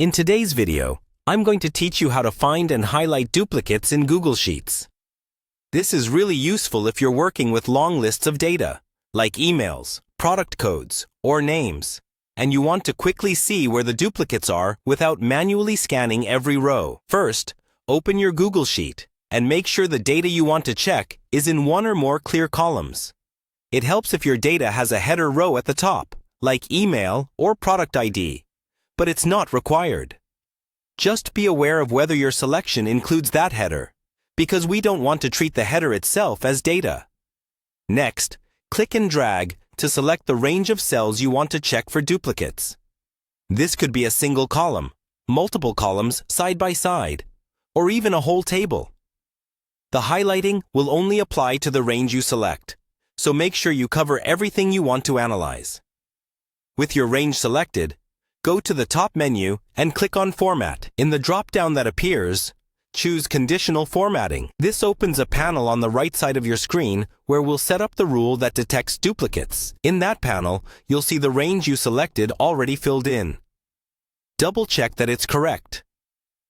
In today's video, I'm going to teach you how to find and highlight duplicates in Google Sheets. This is really useful if you're working with long lists of data, like emails, product codes, or names, and you want to quickly see where the duplicates are without manually scanning every row. First, open your Google Sheet and make sure the data you want to check is in one or more clear columns. It helps if your data has a header row at the top, like email or product ID, but it's not required. Just be aware of whether your selection includes that header, because we don't want to treat the header itself as data. Next, click and drag to select the range of cells you want to check for duplicates. This could be a single column, multiple columns side by side, or even a whole table. The highlighting will only apply to the range you select, so make sure you cover everything you want to analyze. With your range selected, go to the top menu and click on Format. In the drop-down that appears, choose Conditional Formatting. This opens a panel on the right side of your screen where we'll set up the rule that detects duplicates. In that panel, you'll see the range you selected already filled in. Double-check that it's correct.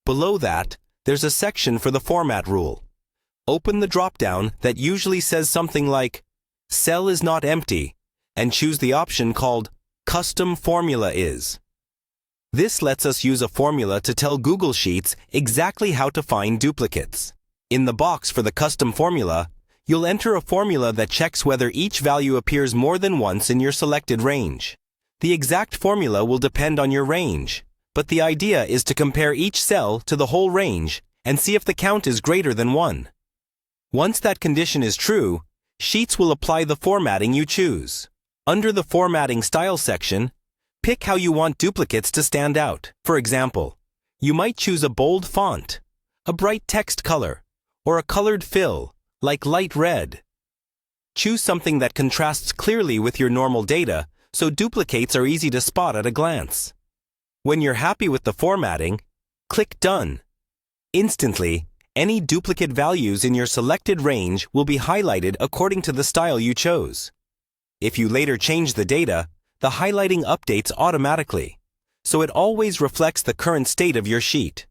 Below that, there's a section for the Format rule. Open the drop-down that usually says something like, Cell is not empty, and choose the option called Custom Formula is. This lets us use a formula to tell Google Sheets exactly how to find duplicates. In the box for the custom formula, you'll enter a formula that checks whether each value appears more than once in your selected range. The exact formula will depend on your range, but the idea is to compare each cell to the whole range and see if the count is greater than 1. Once that condition is true, Sheets will apply the formatting you choose. Under the Formatting Style section, pick how you want duplicates to stand out. For example, you might choose a bold font, a bright text color, or a colored fill, like light red. Choose something that contrasts clearly with your normal data, so duplicates are easy to spot at a glance. When you're happy with the formatting, click Done. Instantly, any duplicate values in your selected range will be highlighted according to the style you chose. If you later change the data, the highlighting updates automatically, so it always reflects the current state of your sheet.